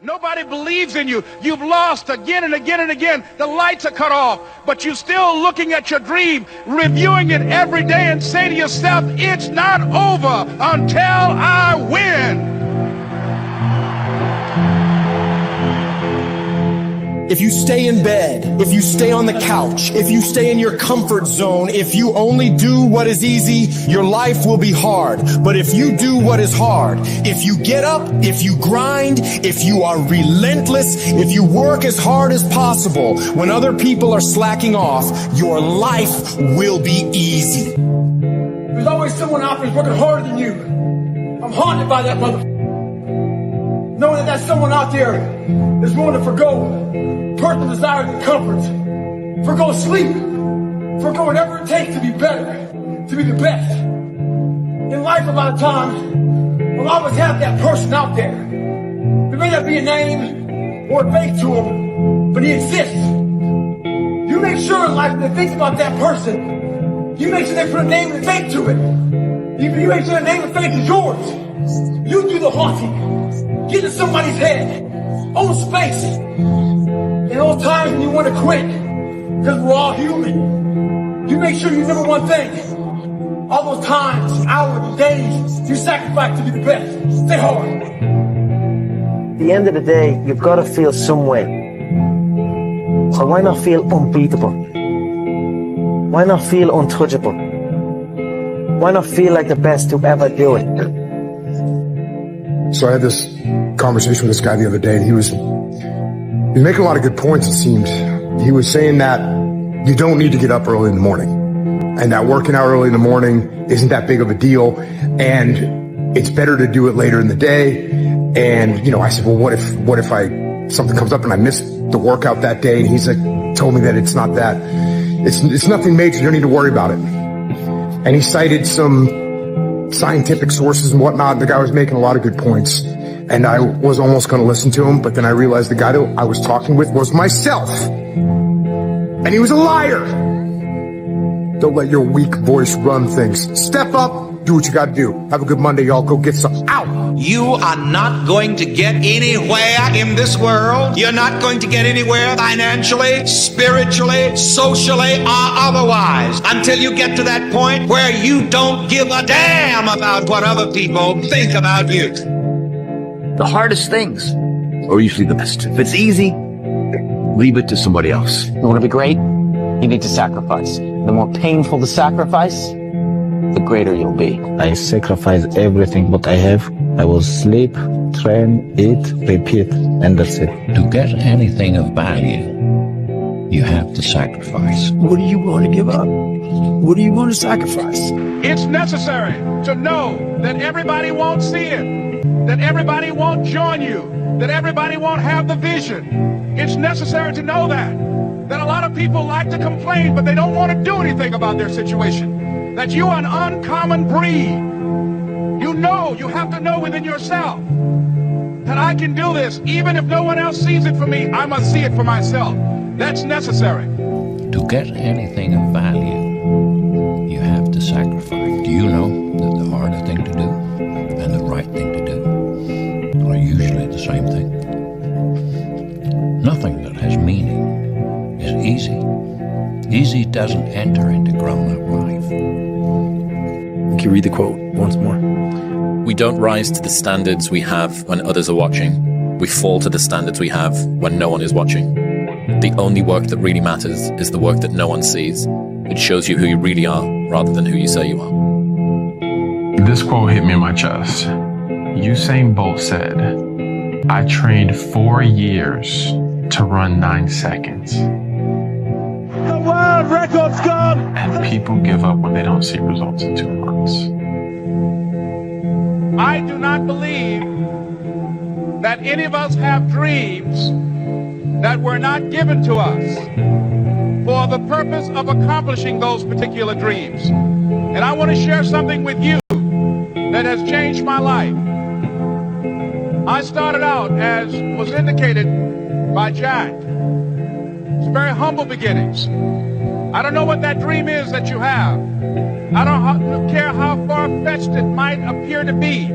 Nobody believes in you. You've lost again and again and again. The lights are cut off, but you're still looking at your dream, reviewing it every day, and say to yourself, it's not over until I win. If you stay in bed, if you stay on the couch, if you stay in your comfort zone, if you only do what is easy, your life will be hard. But if you do what is hard, if you get up, if you grind, if you are relentless, if you work as hard as possible, when other people are slacking off, your life will be easy. There's always someone out there who's working harder than you. I'm haunted by that motherfucker. Knowing that someone out there is willing to forgo personal desires and comforts, forgo sleep, forgo whatever it takes to be better, to be the best. In life, a lot of times, we'll always have that person out there. There may not be a name or a face to him, but he exists. You make sure in life when they think about that person, you make sure they put a name and a face to it. You make sure the name and face is yours. You do the haunting. Get in somebody's head. Own space. In those times when you want to quit, because we're all human, you make sure you remember one thing. All those times, hours, days, you sacrifice to be the best. Stay hard. At the end of the day, you've got to feel some way. So why not feel unbeatable? Why not feel untouchable? Why not feel like the best to ever do it? So I had this conversation with this guy the other day, and he was making a lot of good points, it seemed. He was saying that you don't need to get up early in the morning, and that working out early in the morning isn't that big of a deal, and it's better to do it later in the day. And, you know, I said, well, what if something comes up and I miss the workout that day? And he's like, told me that it's not that. It's nothing major. You don't need to worry about it. And he cited some scientific sources and whatnot. The guy was making a lot of good points, and I was almost going to listen to him, but then I realized the guy that I was talking with was myself, and he was a liar. Don't let your weak voice run things. Step up, do what you got to do. Have a good Monday, y'all. Go get some. Out. You are not going to get anywhere in this world. You're not going to get anywhere financially, spiritually, socially, or otherwise until you get to that point where you don't give a damn about what other people think about you. The hardest things are usually the best. If it's easy, leave it to somebody else. You want to be great? You need to sacrifice. The more painful the sacrifice, the greater you'll be. I sacrifice everything what I have. I will sleep, train, eat, repeat, and that's it. To get anything of value, you have to sacrifice. What are you going to give up? What are you going to sacrifice? It's necessary to know that everybody won't see it, that everybody won't join you, that everybody won't have the vision. It's necessary to know that a lot of people like to complain, but they don't want to do anything about their situation. That you are an uncommon breed. You have to know within yourself that I can do this. Even if no one else sees it for me, I must see it for myself. That's necessary. To get anything of value, you have to sacrifice. Do you know that the harder thing to do and the right thing to do are usually the same thing? Nothing that has meaning is easy. Easy doesn't enter into grown-up life. Can you read the quote once more? We don't rise to the standards we have when others are watching. We fall to the standards we have when no one is watching. The only work that really matters is the work that no one sees. It shows you who you really are rather than who you say you are. This quote hit me in my chest. Usain Bolt said, I trained 4 years to run 9 seconds. The world record's gone! And people give up when they don't see results in 2 months. I do not believe that any of us have dreams that were not given to us for the purpose of accomplishing those particular dreams. And I want to share something with you that has changed my life. I started out, as was indicated by Jack, it's very humble beginnings. I don't know what that dream is that you have. I don't care how far-fetched it might appear to be.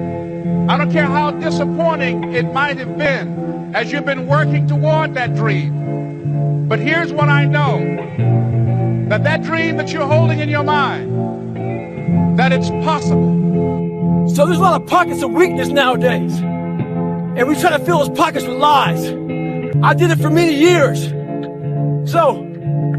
I don't care how disappointing it might have been as you've been working toward that dream. But here's what I know, that dream that you're holding in your mind, that it's possible. So there's a lot of pockets of weakness nowadays. And we try to fill those pockets with lies. I did it for many years. So,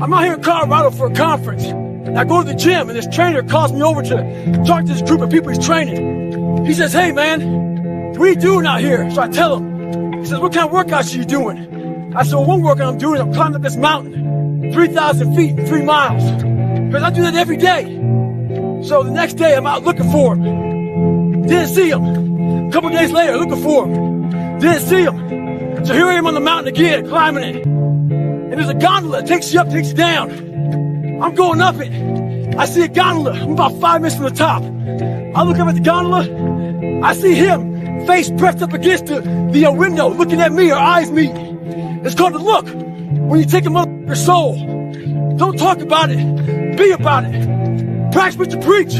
I'm out here in Colorado for a conference. And I go to the gym and this trainer calls me over to talk to this group of people he's training. He says, hey man, what are you doing out here? So I tell him. He says, what kind of workouts are you doing? I said, well, one workout I'm doing, I'm climbing up this mountain, 3,000 feet in 3 miles. Because I do that every day. So the next day I'm out looking for him. Didn't see him. A couple days later, looking for him. Didn't see him. So here I am on the mountain again, climbing it. And there's a gondola that takes you up, takes you down. I'm going up it. I see a gondola. I'm about 5 minutes from the top. I look up at the gondola. I see him, face pressed up against the window, looking at me. Our eyes meet. It's called the look. When you take a motherfucker's soul, don't talk about it. Be about it. Practice what you preach.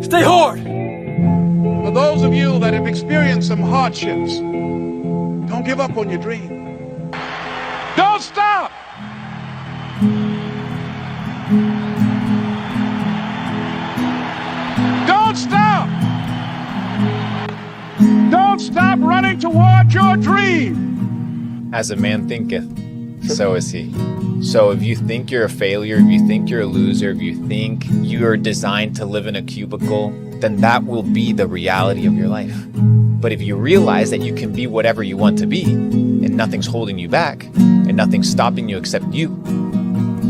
Stay hard. For those of you that have experienced some hardships, don't give up on your dream. Don't stop! Don't stop! Don't stop running toward your dream! As a man thinketh, so is he. So if you think you're a failure, if you think you're a loser, if you think you're designed to live in a cubicle, then that will be the reality of your life. But if you realize that you can be whatever you want to be, and nothing's holding you back, and nothing's stopping you except you,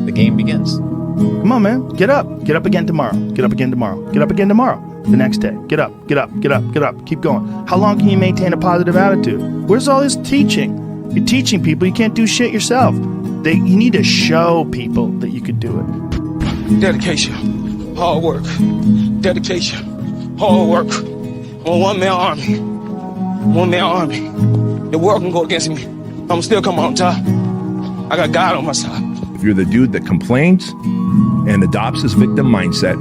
the game begins. Come on, man. Get up. Get up again tomorrow. Get up again tomorrow. Get up again tomorrow. The next day. Get up. Get up. Get up. Get up. Keep going. How long can you maintain a positive attitude? Where's all this teaching? You're teaching people. You can't do shit yourself. You need to show people that you could do it. Dedication, hard work. Dedication, hard work. On one-man army. One-man army. The world can go against me. I'm still coming on top. I got God on my side. If you're the dude that complains and adopts this victim mindset,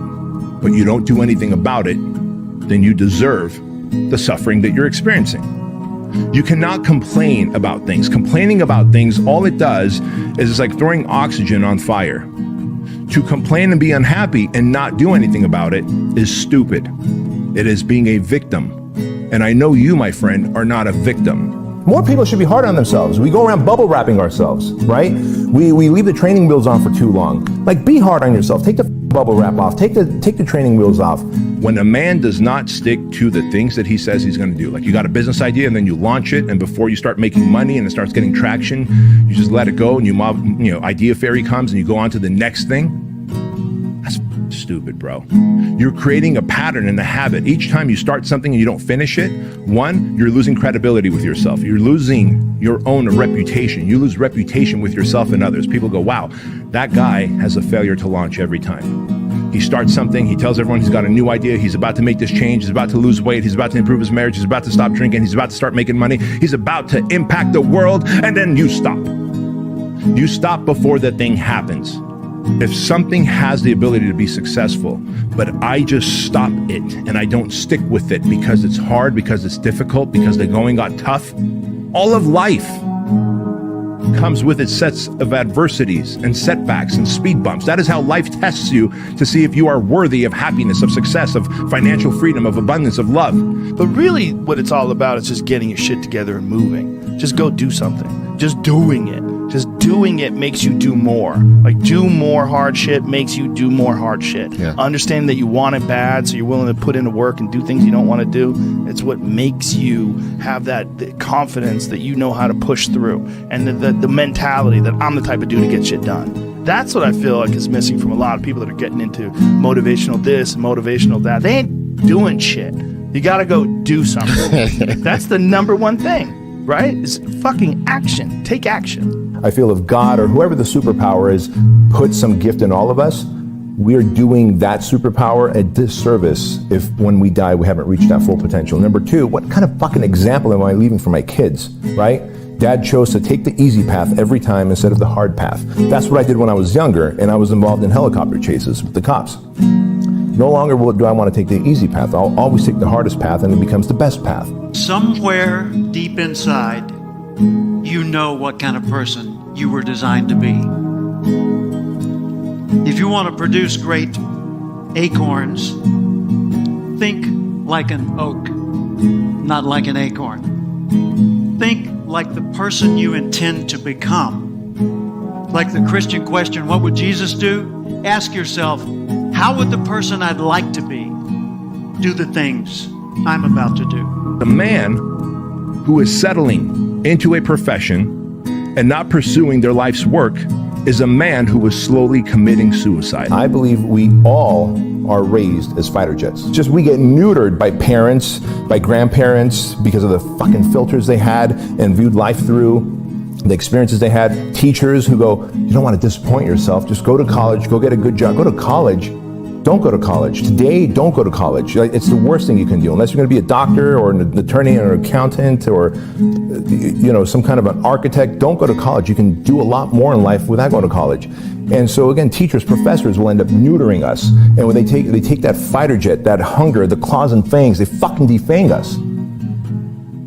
but you don't do anything about it, then you deserve the suffering that you're experiencing. You cannot complain about things. Complaining about things, all it does is it's like throwing oxygen on fire. To complain and be unhappy and not do anything about it is stupid. It is being a victim. And I know you, my friend, are not a victim. More people should be hard on themselves. We go around bubble wrapping ourselves, right? We leave the training wheels on for too long. Like, be hard on yourself. Take the bubble wrap off. Take the training wheels off. When a man does not stick to the things that he says he's going to do, like you got a business idea and then you launch it, and before you start making money and it starts getting traction, you just let it go, and idea fairy comes and you go on to the next thing. That's stupid, bro. You're creating a pattern and a habit. Each time you start something and you don't finish it, one, you're losing credibility with yourself. You're losing your own reputation. You lose reputation with yourself and others. People go, wow, that guy has a failure to launch every time. He starts something, he tells everyone he's got a new idea, he's about to make this change, he's about to lose weight, he's about to improve his marriage, he's about to stop drinking, he's about to start making money, he's about to impact the world, and then you stop. You stop before the thing happens. If something has the ability to be successful, but I just stop it and I don't stick with it because it's hard, because it's difficult, because the going got tough, all of life comes with its sets of adversities and setbacks and speed bumps. That is how life tests you to see if you are worthy of happiness, of success, of financial freedom, of abundance, of love. But really what it's all about is just getting your shit together and moving. Just go do something. Just doing it. Just doing it makes you do more. Like, do more hard shit makes you do more hard shit. Yeah. Understanding that you want it bad, so you're willing to put into work and do things you don't want to do. It's what makes you have that confidence that you know how to push through. And the mentality that I'm the type of dude to get shit done. That's what I feel like is missing from a lot of people that are getting into motivational this and motivational that. They ain't doing shit. You gotta go do something. That's the number one thing, right? Is fucking action. Take action. I feel if God or whoever the superpower is put some gift in all of us, we're doing that superpower a disservice if when we die we haven't reached that full potential. Number two, what kind of fucking example am I leaving for my kids, right? Dad chose to take the easy path every time instead of the hard path. That's what I did when I was younger, and I was involved in helicopter chases with the cops. No longer do I want to take the easy path. I'll always take the hardest path, and it becomes the best path. Somewhere deep inside, you know what kind of person you were designed to be. If you want to produce great acorns, think like an oak, not like an acorn. Think like the person you intend to become. Like the Christian question, what would Jesus do? Ask yourself, how would the person I'd like to be do the things I'm about to do? The man who is settling into a profession and not pursuing their life's work is a man who is slowly committing suicide. I believe we all are raised as fighter jets. Just we get neutered by parents, by grandparents, because of the fucking filters they had and viewed life through, the experiences they had. Teachers who go, you don't want to disappoint yourself, just go to college, go get a good job. Go to college. Don't go to college. Today, don't go to college. It's the worst thing you can do. Unless you're going to be a doctor or an attorney or an accountant or some kind of an architect, don't go to college. You can do a lot more in life without going to college. And so again, teachers, professors will end up neutering us. And when they take that fighter jet, that hunger, the claws and fangs, they fucking defang us.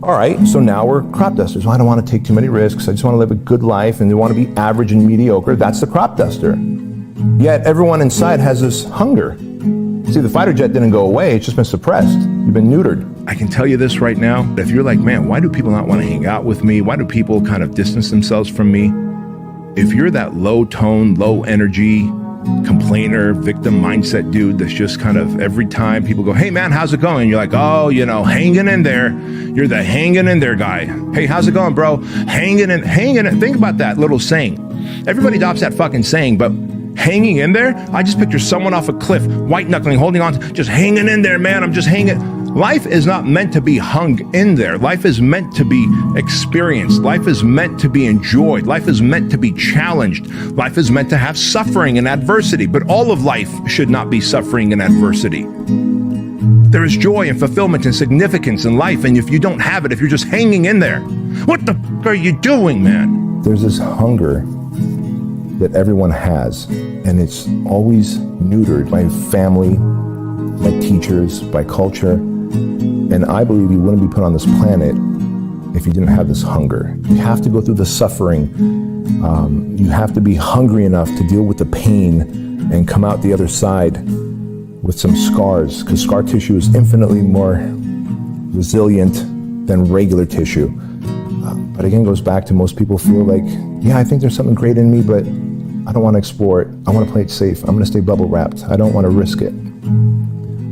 All right, so now we're crop dusters. Well, I don't want to take too many risks. I just want to live a good life, and they want to be average and mediocre. That's the crop duster. Yet everyone inside has this hunger. See, the fighter jet didn't go away. It's just been suppressed. You've been neutered. I can tell you this right now. If you're like, man, why do people not want to hang out with me? Why do people kind of distance themselves from me? If you're that low tone, low energy, complainer, victim mindset dude that's just kind of every time people go, hey man, how's it going? You're like, oh, hanging in there. You're the hanging in there guy. Hey, how's it going, bro? Hanging in. Think about that little saying. Everybody adopts that fucking saying, but hanging in there, I just picture someone off a cliff, white knuckling, holding on, just hanging in there, man. I'm just hanging. Life is not meant to be hung in there. Life is meant to be experienced. Life is meant to be enjoyed. Life is meant to be challenged. Life is meant to have suffering and adversity, but all of life should not be suffering and adversity. There is joy and fulfillment and significance in life, and if you don't have it, if you're just hanging in there, what the fuck are you doing, man? There's this hunger that everyone has, and it's always neutered by family, by teachers, by culture. And I believe you wouldn't be put on this planet if you didn't have this hunger. You have to go through the suffering. You have to be hungry enough to deal with the pain and come out the other side with some scars, because scar tissue is infinitely more resilient than regular tissue. But again, it goes back to most people feel like, yeah, I think there's something great in me, but I don't want to explore it. I want to play it safe. I'm going to stay bubble wrapped. I don't want to risk it.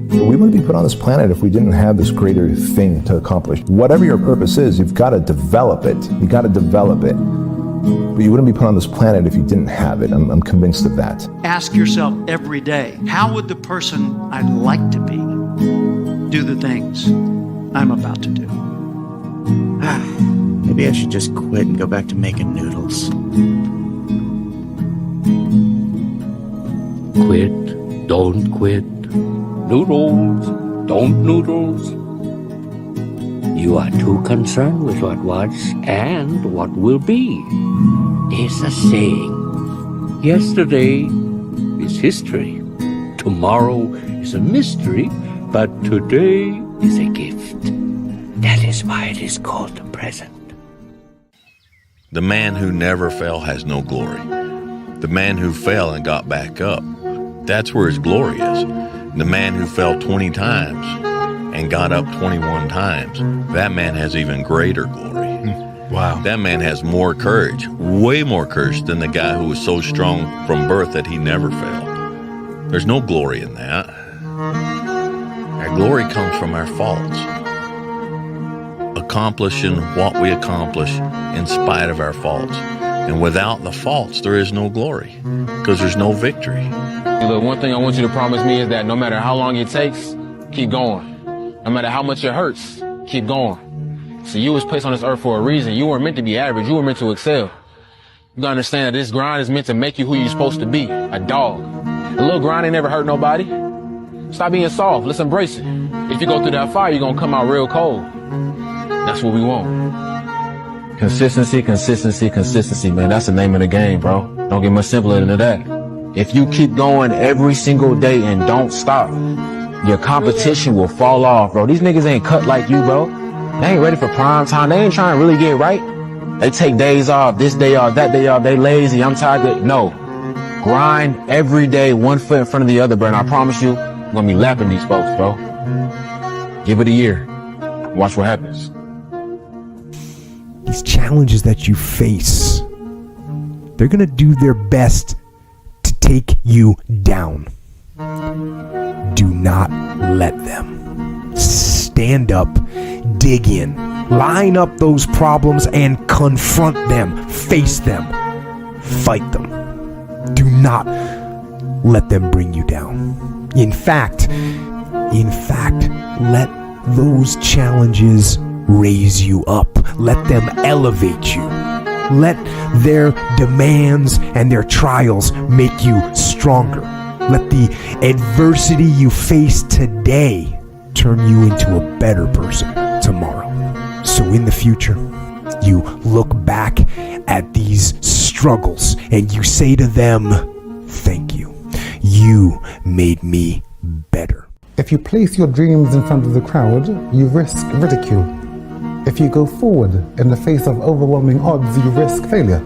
But we wouldn't be put on this planet if we didn't have this greater thing to accomplish. Whatever your purpose is, you've got to develop it. You got to develop it. But you wouldn't be put on this planet if you didn't have it. I'm convinced of that. Ask yourself every day, how would the person I'd like to be do the things I'm about to do? Maybe I should just quit and go back to making noodles. Quit, don't quit. Noodles, don't noodles. You are too concerned with what was and what will be. There's a saying. Yesterday is history. Tomorrow is a mystery, but today is a gift. That is why it is called the present. The man who never fell has no glory. The man who fell and got back up, that's where his glory is. The man who fell 20 times and got up 21 times, that man has even greater glory. Wow. That man has more courage, way more courage than the guy who was so strong from birth that he never fell. There's no glory in that. Our glory comes from our faults. Accomplishing what we accomplish in spite of our faults. And without the faults, there is no glory, because there's no victory. Look, one thing I want you to promise me is that no matter how long it takes, keep going. No matter how much it hurts, keep going. So you was placed on this earth for a reason. You weren't meant to be average. You were meant to excel. You gotta understand that this grind is meant to make you who you're supposed to be, a dog. A little grind ain't never hurt nobody. Stop being soft. Let's embrace it. If you go through that fire, you're gonna come out real cold. That's what we want. Consistency, consistency, consistency, man. That's the name of the game, bro. Don't get much simpler than that. If you keep going every single day and don't stop, your competition will fall off, bro. These niggas ain't cut like you, bro. They ain't ready for prime time. They ain't trying to really get right. They take days off, this day off, that day off. They lazy. I'm tired. No. Grind every day, one foot in front of the other, bro. And I promise you, I'm gonna be lapping these folks, bro. Give it a year. Watch what happens. These challenges that you face, they're gonna do their best to take you down. Do not let them. Stand up, dig in, line up those problems and confront them, face them, fight them. Do not let them bring you down. In fact, let those challenges raise you up. Let them elevate you. Let their demands and their trials make you stronger. Let the adversity you face today turn you into a better person tomorrow. So in the future, you look back at these struggles and you say to them, thank you. You made me better. If you place your dreams in front of the crowd, you risk ridicule. If you go forward in the face of overwhelming odds, you risk failure.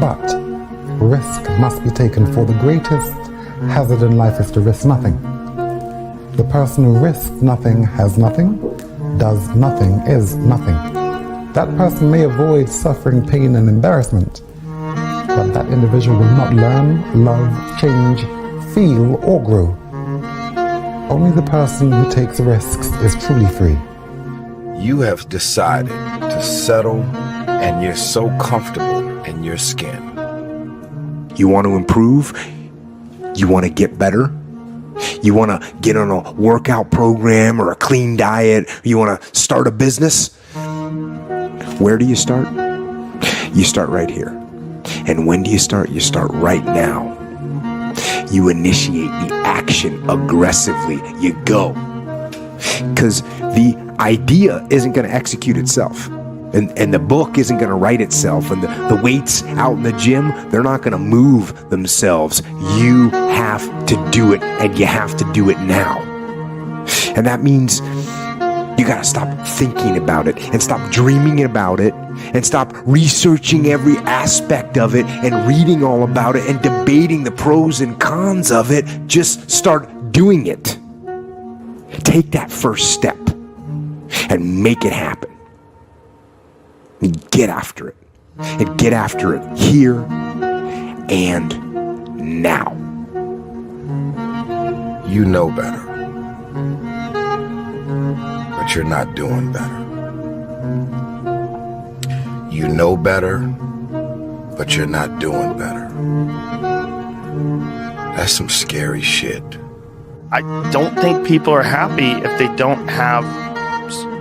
But risk must be taken, for the greatest hazard in life is to risk nothing. The person who risks nothing has nothing, does nothing is nothing. That person may avoid suffering, pain, and embarrassment, but that individual will not learn, love, change, feel, or grow. Only the person who takes risks is truly free. You have decided to settle, and you're so comfortable in your skin. You want to improve? You want to get better? You want to get on a workout program or a clean diet? You want to start a business? Where do you start? You start right here. And when do you start? You start right now. You initiate the action aggressively. You go. Because the idea isn't going to execute itself. And the book isn't going to write itself. And the weights out in the gym, they're not going to move themselves. You have to do it, and you have to do it now. And that means you got to stop thinking about it and stop dreaming about it and stop researching every aspect of it and reading all about it and debating the pros and cons of it. Just start doing it. Take that first step and make it happen. Get after it. And get after it here and now. You know better, but you're not doing better. You know better, but you're not doing better. That's some scary shit. I don't think people are happy if they don't have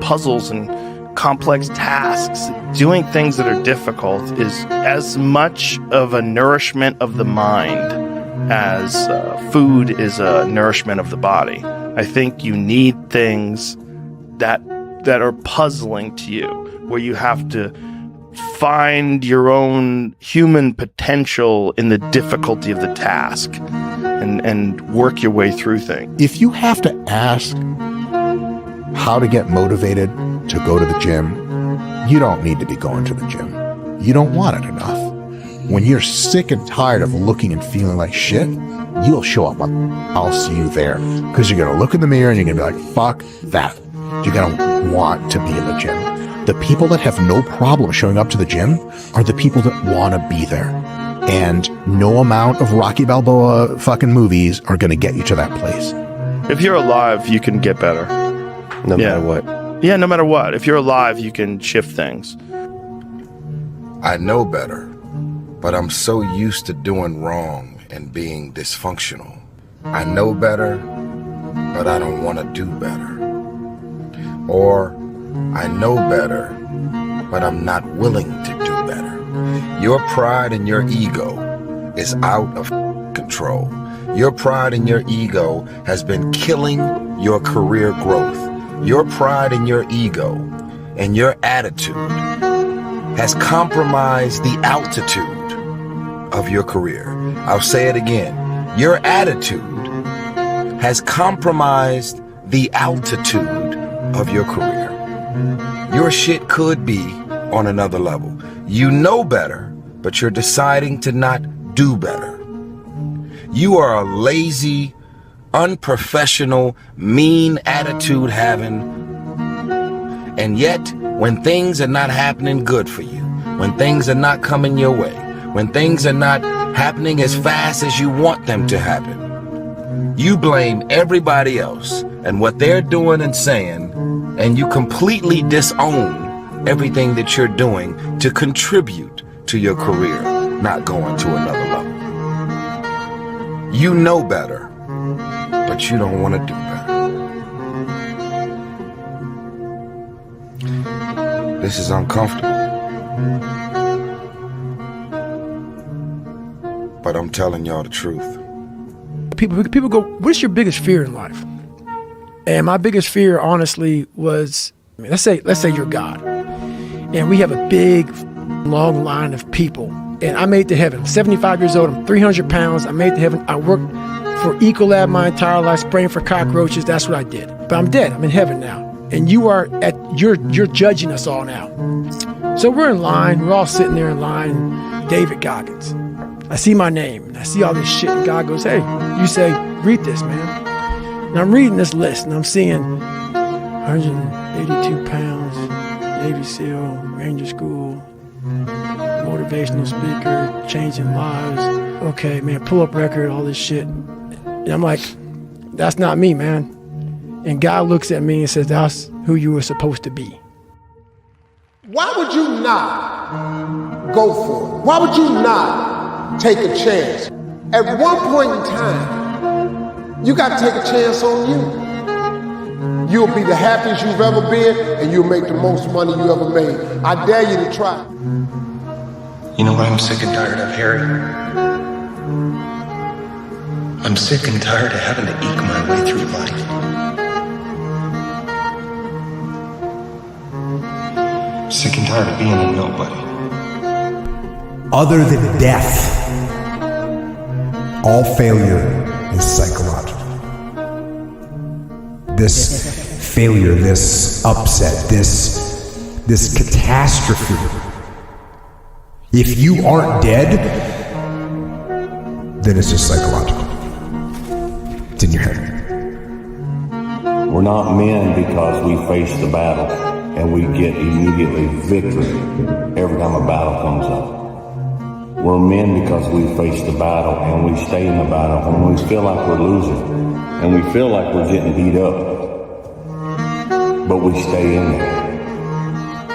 puzzles and complex tasks. Doing things that are difficult is as much of a nourishment of the mind as food is a nourishment of the body. I think you need things that are puzzling to you, where you have to find your own human potential in the difficulty of the task and work your way through things. If you have to ask how to get motivated to go to the gym, you don't need to be going to the gym. You don't want it enough. When you're sick and tired of looking and feeling like shit, you'll show up. I'll see you there. Because you're going to look in the mirror and you're going to be like, fuck that. You're going to want to be in the gym. The people that have no problem showing up to the gym are the people that want to be there. And no amount of Rocky Balboa fucking movies are going to get you to that place. If you're alive, you can get better. No matter what. Yeah, no matter what. If you're alive, you can shift things. I know better, but I'm so used to doing wrong and being dysfunctional. I know better, but I don't want to do better. Or I know better, but I'm not willing to do better. Your pride and your ego is out of control. Your pride and your ego has been killing your career growth. Your pride and your ego and your attitude has compromised the altitude of your career. I'll say it again. Your attitude has compromised the altitude of your career. Your shit could be on another level. You know better, but you're deciding to not do better. You are a lazy, unprofessional, mean attitude having, and yet when things are not happening good for you, when things are not coming your way, when things are not happening as fast as you want them to happen, you blame everybody else and what they're doing and saying, and you completely disown everything that you're doing to contribute to your career not going to another level. You know better, but you don't want to do better. This is uncomfortable. But I'm telling y'all the truth. People go, what's your biggest fear in life? And my biggest fear, honestly, was, let's say you're God. And we have a big, long line of people. And I made it to heaven. I'm 75 years old. I'm 300 pounds. I made it to heaven. I worked for Ecolab my entire life, spraying for cockroaches. That's what I did. But I'm dead. I'm in heaven now. And you're judging us all now. So we're in line. We're all sitting there in line. David Goggins. I see my name. And I see all this shit. And God goes, hey, you say, read this, man. And I'm reading this list. And I'm seeing 182 pounds, Navy SEAL, Ranger School, motivational speaker, changing lives. Okay, man, pull-up record, all this shit. And I'm like, that's not me, man. And God looks at me and says, that's who you were supposed to be. Why would you not go for it? Why would you not take a chance? At one point in time, you got to take a chance on you. You'll be the happiest you've ever been, and you'll make the most money you ever made. I dare you to try. You know what I'm sick and tired of, Harry? I'm sick and tired of having to eke my way through life. Sick and tired of being a nobody. Other than death, all failure is psychological. This failure, this upset, this catastrophe, if you aren't dead, then it's just psychological. It's in your head. We're not men because we face the battle and we get immediately victory every time a battle comes up. We're men because we face the battle and we stay in the battle when we feel like we're losing and we feel like we're getting beat up. But we stay in there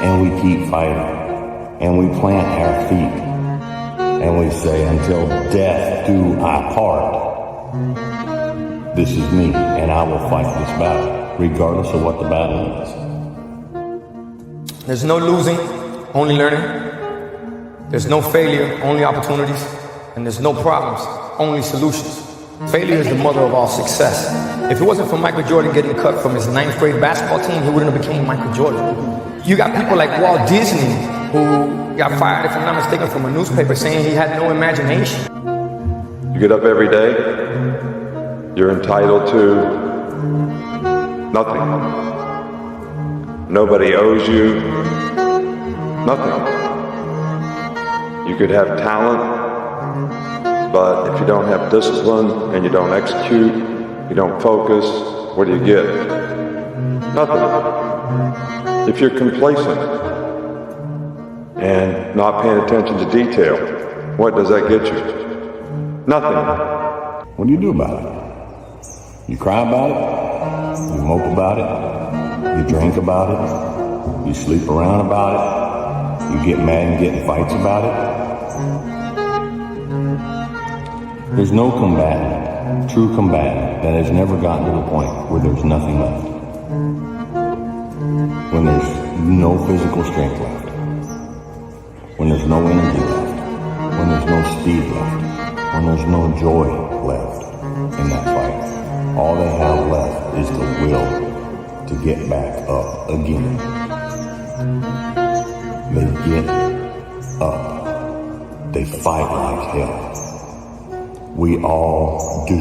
and we keep fighting and we plant our feet and we say, until death do our part, this is me and I will fight this battle regardless of what the battle is. There's no losing, only learning. There's no failure, only opportunities. And there's no problems, only solutions. Failure is the mother of all success. If it wasn't for Michael Jordan getting cut from his 9th grade basketball team, he wouldn't have became Michael Jordan. You got people like Walt Disney who got fired, if I'm not mistaken, from a newspaper saying he had no imagination. You get up every day, you're entitled to nothing. Nobody owes you nothing. You could have talent, but if you don't have discipline and you don't execute, you don't focus, what do you get? Nothing. If you're complacent and not paying attention to detail, what does that get you? Nothing. What do you do about it? You cry about it, you mope about it, you drink about it, you sleep around about it, you get mad and get in fights about it. There's no combatant, true combatant, that has never gotten to the point where there's nothing left. When there's no physical strength left. When there's no energy left. When there's no speed left. When there's no joy left in that fight. All they have left is the will to get back up again. They get up. They fight like hell. We all do.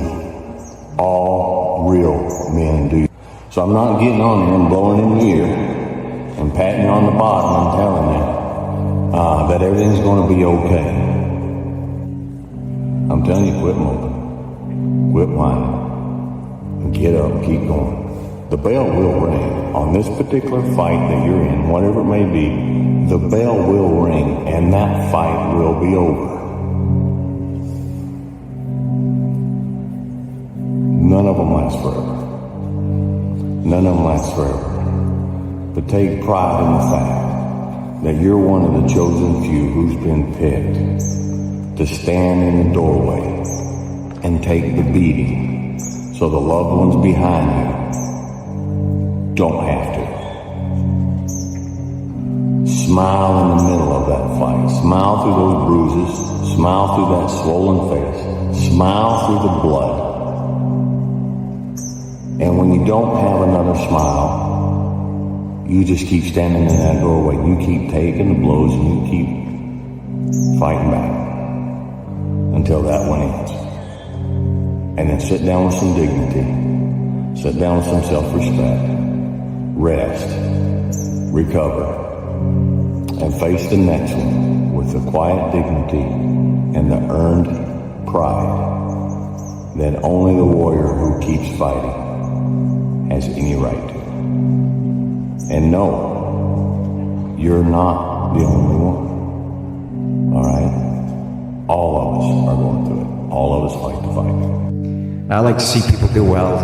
All real men do. So I'm not getting on here and blowing in the ear and patting you on the bottom and telling you that everything's going to be okay. I'm telling you, quit moping. Quit whining. And get up and keep going. The bell will ring on this particular fight that you're in, whatever it may be. The bell will ring and that fight will be over. None of them last forever. None of them last forever. But take pride in the fact that you're one of the chosen few who's been picked to stand in the doorway and take the beating so the loved ones behind you don't have to. Smile in the middle of that fight. Smile through those bruises. Smile through that swollen face. Smile through the blood. And when you don't have another smile, you just keep standing in that doorway. You keep taking the blows and you keep fighting back until that one ends. And then sit down with some dignity. Sit down with some self-respect. Rest. Recover. And face the next one with the quiet dignity and the earned pride that only the warrior who keeps fighting has any right to. And no, you're not the only one. Alright? All of us are going through it. All of us fight the fight. I like to see people do well.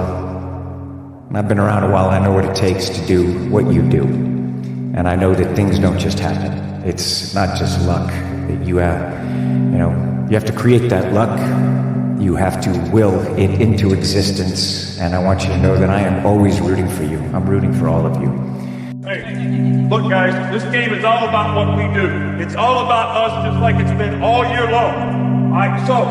I've been around a while, I know what it takes to do what you do. And I know that things don't just happen. It's not just luck that you have. You have to create that luck. You have to will it into existence. And I want you to know that I am always rooting for you. I'm rooting for all of you. Hey, look guys, this game is all about what we do. It's all about us just like it's been all year long. Alright, so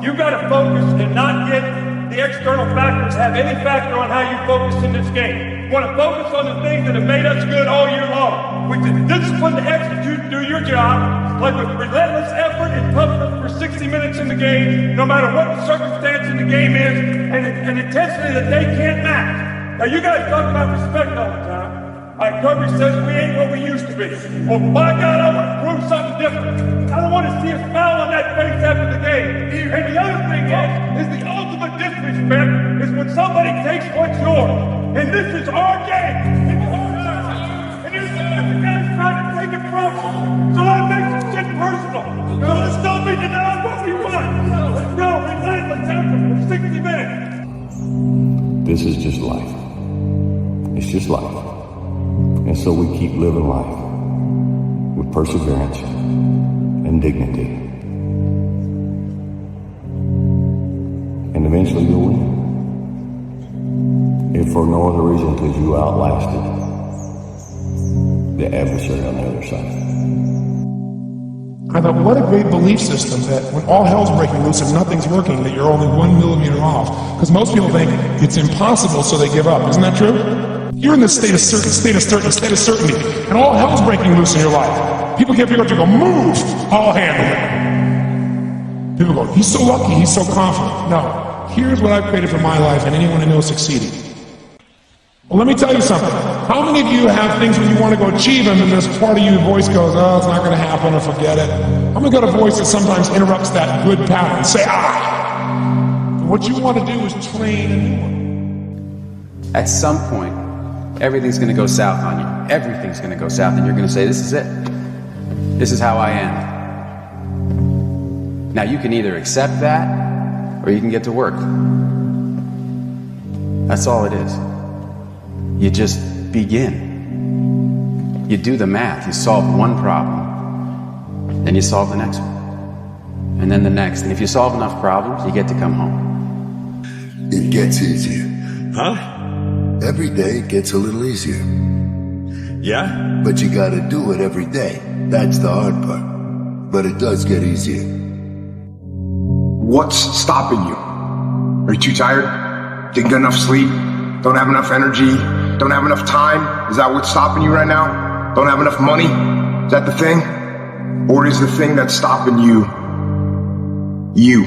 you gotta focus and not get the external factors have any factor on how you focus in this game. You want to focus on the things that have made us good all year long, which is discipline to execute and do your job, like with relentless effort and toughness for 60 minutes in the game, no matter what the circumstance in the game is, and intensity that they can't match. Now you guys talk about respect all the time. Like Kirby says, we ain't what we used to be. Well, by God, I want to prove something different. I don't want to see a smile on that face after the game. And the other thing is the ultimate disrespect is when somebody takes what's yours. And this is our game. It's our time. And you're the guys trying to take it from us. So that makes this shit personal. So let's not be denied what we want. Let's go. Relentless effort for 60 minutes. This is just life. It's just life. And so we keep living life with perseverance and dignity. And eventually you'll win. If for no other reason because you outlasted the adversary on the other side. I thought, what a great belief system that when all hell's breaking loose and nothing's working, that you're only 1 millimeter off. Because most people think it's impossible, so they give up. Isn't that true? You're in this state of certainty, and all hell's breaking loose in your life. People can't figure out to go, move, I'll handle it. People go, he's so lucky, he's so confident. No, here's what I've created for my life and anyone I know succeeding. Well, let me tell you something. How many of you have things when you want to go achieve them and this part of you voice goes, oh, it's not going to happen, or forget it. I'm going to go to a voice that sometimes interrupts that good pattern. Say, And what you want to do is train a new one. At some point, everything's going to go south on you. Everything's going to go south, and you're going to say, this is it. This is how I am. Now, you can either accept that, or you can get to work. That's all it is. You just begin. You do the math. You solve one problem, then you solve the next one, and then the next. And if you solve enough problems, you get to come home. It gets easier. Huh? Every day it gets a little easier. Yeah? But you gotta do it every day. That's the hard part. But it does get easier. What's stopping you? Are you too tired? Didn't get enough sleep? Don't have enough energy? Don't have enough time? Is that what's stopping you right now? Don't have enough money? Is that the thing? Or is the thing that's stopping you, you?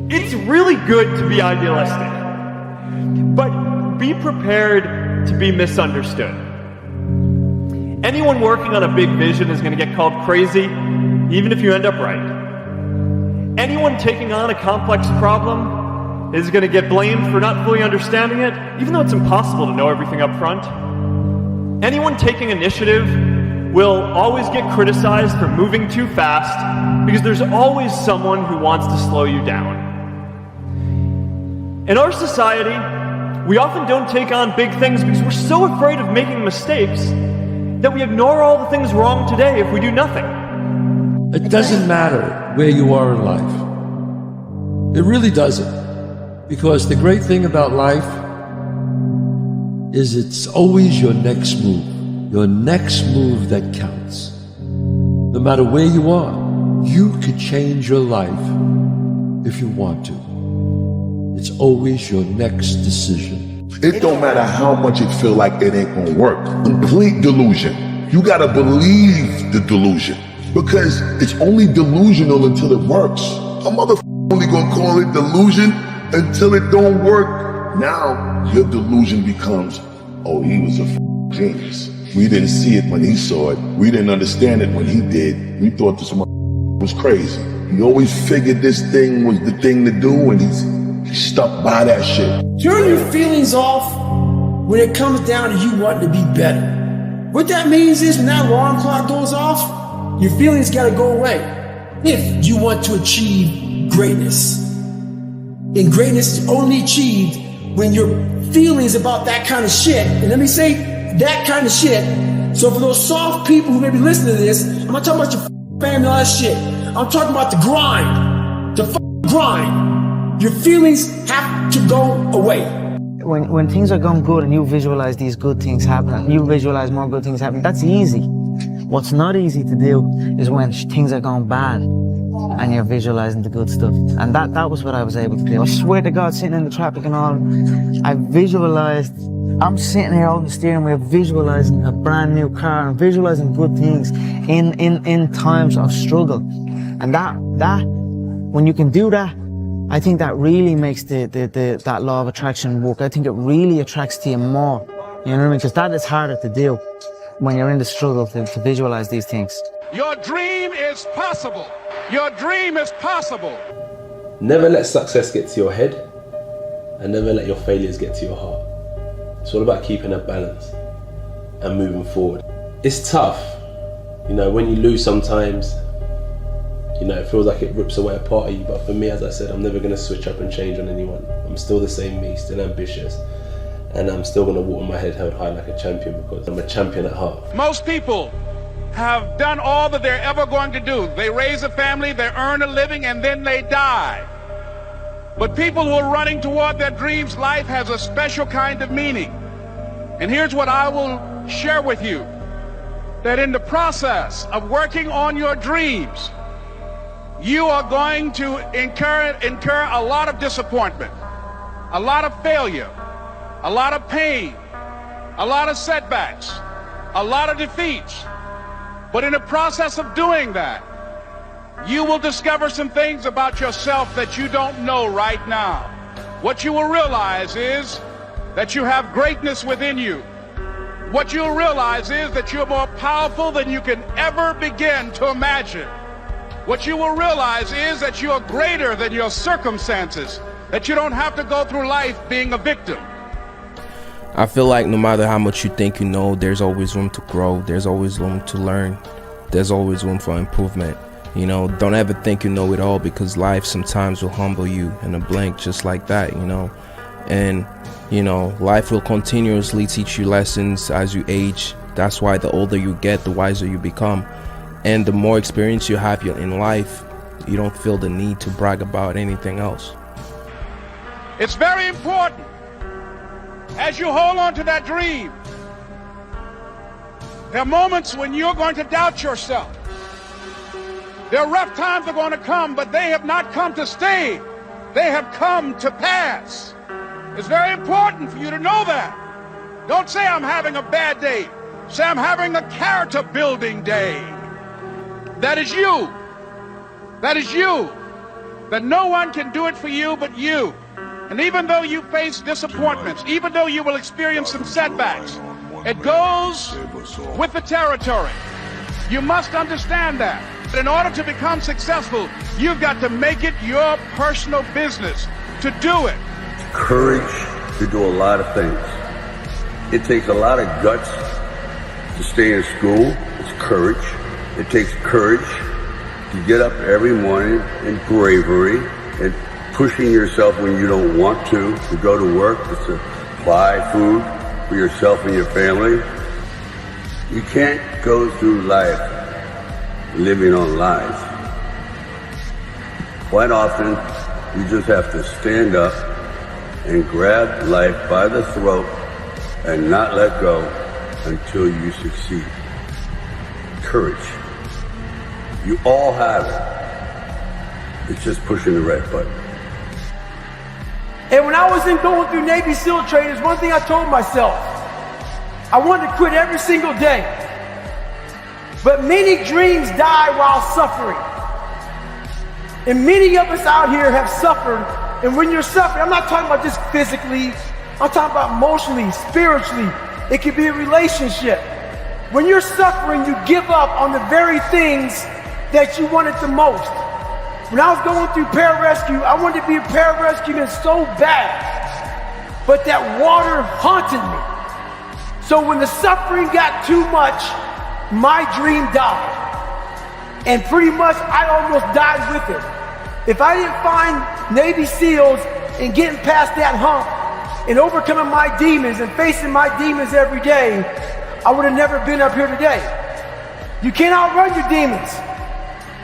It's really good to be idealistic, but be prepared to be misunderstood. Anyone working on a big vision is going to get called crazy, even if you end up right. Anyone taking on a complex problem is going to get blamed for not fully understanding it, even though it's impossible to know everything up front. Anyone taking initiative will always get criticized for moving too fast, because there's always someone who wants to slow you down. In our society, we often don't take on big things because we're so afraid of making mistakes that we ignore all the things wrong today if we do nothing. It doesn't matter where you are in life. It really doesn't. Because the great thing about life is it's always your next move. Your next move that counts. No matter where you are, you could change your life if you want to. It's always your next decision. It don't matter how much it feel like it ain't gonna work. Complete delusion. You gotta believe the delusion. Because it's only delusional until it works. A motherfucker only gonna call it delusion until it don't work. Now, your delusion becomes, oh, he was a genius. We didn't see it when he saw it. We didn't understand it when he did. We thought this was crazy. He always figured this thing was the thing to do, and he's stuck by that shit. Turn your feelings off when it comes down to you wanting to be better. What that means is when that alarm clock goes off, your feelings gotta go away. If you want to achieve greatness. And greatness is only achieved when your feelings about that kind of shit, and let me say that kind of shit. So for those soft people who may be listening to this, I'm not talking about your family, all that shit. I'm talking about the grind. The grind. Your feelings have to go away. When things are going good and you visualize these good things happening, you visualize more good things happening, that's easy. What's not easy to do is when things are going bad and you're visualizing the good stuff. And that was what I was able to do. I swear to God, sitting in the traffic and all, I visualized, I'm sitting here holding the steering wheel, visualizing a brand new car and visualizing good things in times of struggle. And that, when you can do that, I think that really makes that law of attraction work. I think it really attracts to you more. You know what I mean? Because that is harder to do when you're in the struggle to visualize these things. Your dream is possible. Your dream is possible. Never let success get to your head, and never let your failures get to your heart. It's all about keeping a balance and moving forward. It's tough, you know, when you lose sometimes, you know, it feels like it rips away a part of you, but for me, as I said, I'm never gonna switch up and change on anyone. I'm still the same me, still ambitious, and I'm still gonna walk with my head held high like a champion because I'm a champion at heart. Most people have done all that they're ever going to do. They raise a family, they earn a living, and then they die. But people who are running toward their dreams, life has a special kind of meaning. And here's what I will share with you, that in the process of working on your dreams, you are going to incur a lot of disappointment, a lot of failure, a lot of pain, a lot of setbacks, a lot of defeats. But in the process of doing that, you will discover some things about yourself that you don't know right now. What you will realize is that you have greatness within you. What you'll realize is that you're more powerful than you can ever begin to imagine. What you will realize is that you're greater than your circumstances, that you don't have to go through life being a victim. I feel like no matter how much you think you know, there's always room to grow, there's always room to learn, there's always room for improvement. You know, don't ever think you know it all, because life sometimes will humble you in a blink just like that, you know. And, you know, life will continuously teach you lessons as you age. That's why the older you get, the wiser you become. And the more experience you have in life, you don't feel the need to brag about anything else. It's very important, as you hold on to that dream, there are moments when you're going to doubt yourself. There are rough times that are going to come, but they have not come to stay. They have come to pass. It's very important for you to know that. Don't say I'm having a bad day. Say I'm having a character building day. That is you. That is you. That no one can do it for you but you. And even though you face disappointments, even though you will experience some setbacks, it goes with the territory. You must understand that. In order to become successful, you've got to make it your personal business to do it. Courage to do a lot of things. It takes a lot of guts to stay in school. It's courage. It takes courage to get up every morning, and bravery and pushing yourself when you don't want to go to work, to supply food for yourself and your family. You can't go through life living on lies. Quite often, you just have to stand up and grab life by the throat and not let go until you succeed. Courage. You all have it. It's just pushing the red button. And when I was going through Navy SEAL training, there's one thing I told myself. I wanted to quit every single day. But many dreams die while suffering. And many of us out here have suffered. And when you're suffering, I'm not talking about just physically. I'm talking about emotionally, spiritually. It could be a relationship. When you're suffering, you give up on the very things that you wanted the most. When I was going through pararescue, I wanted to be a pararescueman so bad. But that water haunted me. So when the suffering got too much, my dream died. And pretty much I almost died with it. If I didn't find Navy SEALs and getting past that hump and overcoming my demons and facing my demons every day, I would have never been up here today. You can't outrun your demons.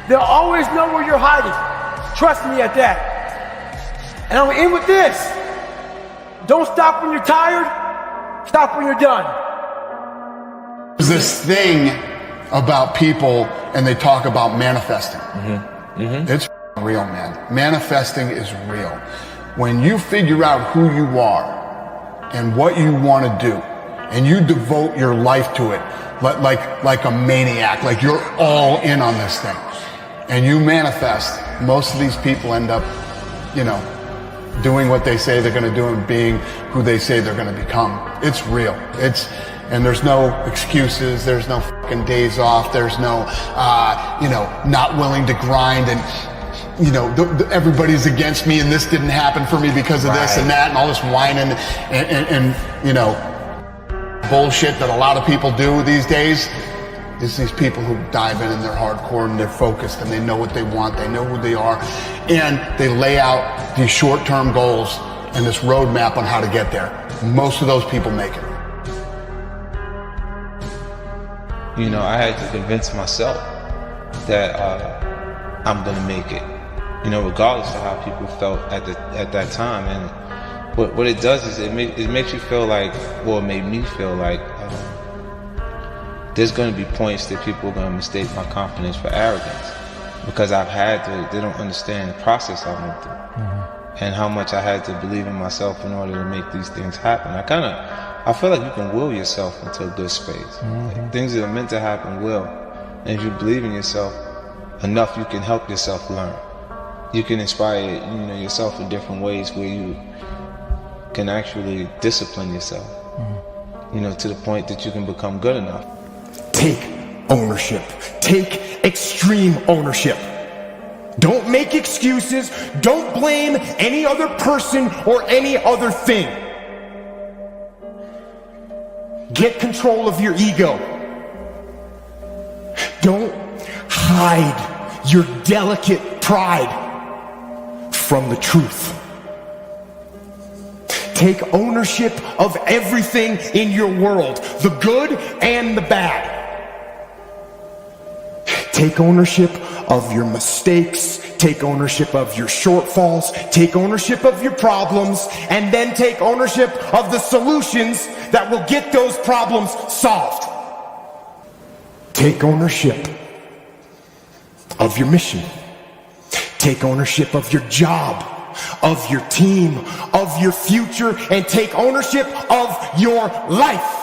They'll always know where you're hiding. Trust me at that. And I'm gonna end with this. Don't stop when you're tired. Stop when you're done. There's this thing about people and they talk about manifesting. It's real, man. Manifesting is real. When you figure out who you are and what you want to do and you devote your life to it like a maniac, like you're all in on this thing, and you manifest, most of these people end up, doing what they say they're going to do and being who they say they're going to become. It's real. And there's no excuses. There's no fucking days off. There's no, not willing to grind and, everybody's against me and this didn't happen for me because of this and that and all this whining and bullshit that a lot of people do these days. It's these people who dive in and they're hardcore and they're focused and they know what they want, they know who they are, and they lay out these short-term goals and this roadmap on how to get there. Most of those people make it. I had to convince myself that I'm gonna make it, regardless of how people felt at that time. And what it does is it makes you feel like, well, it made me feel like there's going to be points that people are going to mistake my confidence for arrogance, because they don't understand the process I went through and how much I had to believe in myself in order to make these things happen. I feel like you can will yourself into a good space. Like, things that are meant to happen will. And if you believe in yourself enough, you can help yourself learn. You can inspire, yourself in different ways where you can actually discipline yourself, to the point that you can become good enough. Take ownership. Take extreme ownership. Don't make excuses. Don't blame any other person or any other thing. Get control of your ego. Don't hide your delicate pride from the truth. Take ownership of everything in your world, the good and the bad. Take ownership of your mistakes, take ownership of your shortfalls, take ownership of your problems, and then take ownership of the solutions that will get those problems solved. Take ownership of your mission. Take ownership of your job, of your team, of your future, and take ownership of your life.